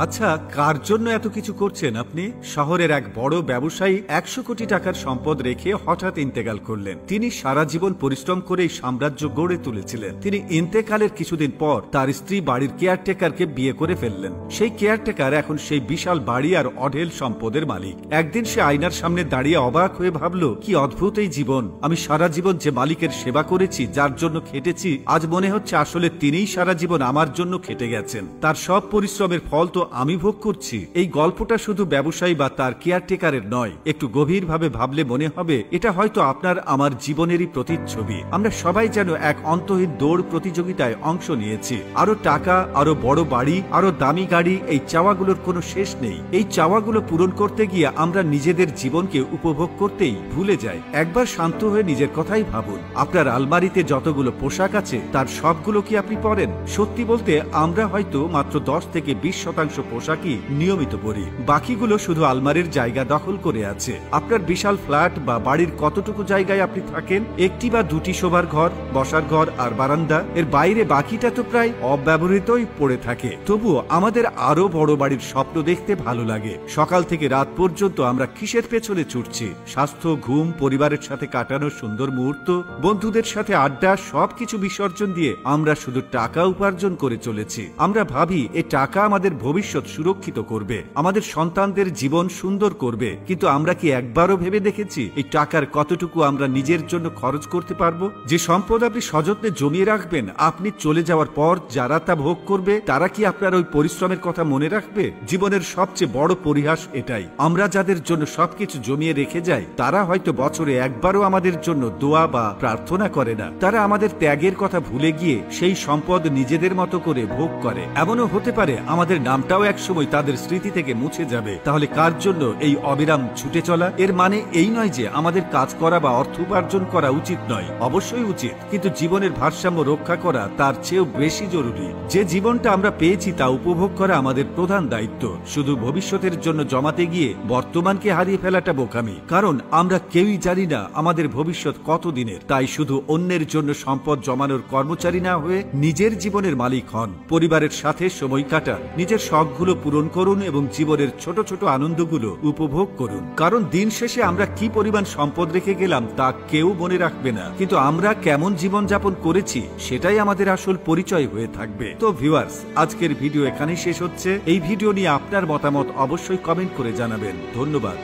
আচ্ছা, কার জন্য এত কিছু করছেন আপনি? শহরের এক বড় ব্যবসায়ী 100 কোটি টাকার সম্পদ রেখে হঠাৎ ইন্তেকাল করলেন। তিনি সারা জীবন পরিশ্রম করে এই সাম্রাজ্য গড়ে তুলেছিলেন। তিনি ইন্তেকালের কিছুদিন পর তার স্ত্রী বাড়ির কেয়ারটেকারকে বিয়ে করে ফেললেন। সেই কেয়ারটেকার এখন সেই বিশাল বাড়ি আর অঢেল সম্পদের মালিক। একদিন সে আয়নার সামনে দাঁড়িয়ে অবাক হয়ে ভাবল, কি অদ্ভুত এই জীবন। আমি সারা জীবন যে মালিকের সেবা করেছি, যার জন্য খেটেছি, আজ মনে হচ্ছে আসলে তিনিই সারা জীবন আমার জন্য খেটে গেছেন। তার সব পরিশ্রমের ফল তো আমি ভোগ করছি। এই গল্পটা শুধু ব্যবসায়ী বা তার কেয়ারটেকারের নয়। একটু গভীরভাবে ভাবলে মনে হবে এটা হয়তো আপনার আমার জীবনেরই প্রতিচ্ছবি। আমরা সবাই যেন এক অন্তহীন দৌড় প্রতিযোগিতায় অংশ নিয়েছি। আরো টাকা, আরো বড় বাড়ি, আরো দামি গাড়ি, এই চাওয়াগুলোর কোনো শেষ নেই। এই চাওয়াগুলো পূরণ করতে গিয়ে আমরা নিজেদের জীবনকে উপভোগ করতেই ভুলে যাই। একবার শান্ত হয়ে নিজের কথাই ভাবুন। আপনার আলমারিতে যতগুলো পোশাক আছে তার সবগুলো কি আপনি পরেন? সত্যি বলতে আমরা হয়তো মাত্র 10 থেকে 20% পোশাকই নিয়মিত পরি। বাকিগুলো শুধু আলমারির জায়গা দখল করে আছে। আপনার বিশাল ফ্ল্যাট বা বাড়ির কতটুকু জায়গায় আপনি থাকেন? একটি বা দুটি শোবার ঘর, বসার ঘর আর বারান্দা। এর বাইরে বাকিটা তো প্রায় অব্যবহৃতই পড়ে থাকে। তবুও আমাদের আরো বড় বাড়ির স্বপ্ন দেখতে ভালো লাগে। সকাল থেকে রাত পর্যন্ত আমরা কিসের পেছনে ছুটছি? স্বাস্থ্য, ঘুম, পরিবারের সাথে কাটানো সুন্দর মুহূর্ত, বন্ধুদের সাথে আড্ডা, সবকিছু বিসর্জন দিয়ে আমরা শুধু টাকা উপার্জন করে চলেছি। আমরা ভাবি এই টাকা আমাদের ভবিষ্যৎ সুরক্ষিত করবে, আমাদের সন্তানদের জীবন সুন্দর করবে। কিন্তু আমরা কি একবারও ভেবে দেখেছি এই টাকার কতটুকু আমরা নিজের জন্য খরচ করতে পারবো? যে সম্পদ আপনি সযত্নে জমিয়ে রাখবেন, আপনি চলে যাওয়ার পর যারা তা ভোগ করবে, তারা কি আপনার ওই পরিশ্রমের কথা মনে রাখবে? জীবনের সবচেয়ে বড় পরিহাস এটাই। আমরা যাদের জন্য সবকিছু জমিয়ে রেখে যাই, তারা হয়তো বছরে একবারও আমাদের জন্য দোয়া বা প্রার্থনা করে না। তারা আমাদের ত্যাগের কথা ভুলে গিয়ে সেই সম্পদ নিজেদের মতো করে ভোগ করে। এমনও হতে পারে আমাদের নামটাও একসময় তাদের স্মৃতি থেকে মুছে যাবে। তাহলে কার জন্য এই অবিরাম ছুটে চলা? এর মানে এই নয় যে আমাদের কাজ করা বা অর্থ উপার্জন করা উচিত নয়, অবশ্যই উচিত। কিন্তু জীবনের ভারসাম্য রক্ষা করা তার চেয়েও বেশি জরুরি। যে জীবনটা আমরা পেয়েছি তা উপভোগ করা আমাদের প্রধান দায়িত্ব। শুধু ভবিষ্যতের জন্য জমাতে গিয়ে বর্তমানকে হারিয়ে ফেলাটা বোকামি। কারণ আমরা কেউই জানি না আমাদের ভবিষ্যৎ কতদিনের। তাই শুধু অন্যের জন্য সম্পদ জমানোর কর্মচারী না হয়ে নিজের জীবনের মালিক হন। পরিবারের সাথে সময় কাটান, নিজের শখগুলো পূরণ করুন এবং জীবনের ছোট ছোট আনন্দগুলো উপভোগ করুন। কারণ দিন শেষে আমরা কি পরিমাণ সম্পদ রেখে গেলাম তা কেউ মনে রাখবে না, কিন্তু আমরা কেমন জীবন যাপন করেছি সেটাই আমাদের আসল পরিচয় হয়ে থাকবে। তো ভিউয়ার্স, আজকের ভিডিও এখানেই শেষ হচ্ছে। এই ভিডিও নিয়ে আপনার মতামত অবশ্যই কমেন্ট করে জানাবেন। ধন্যবাদ।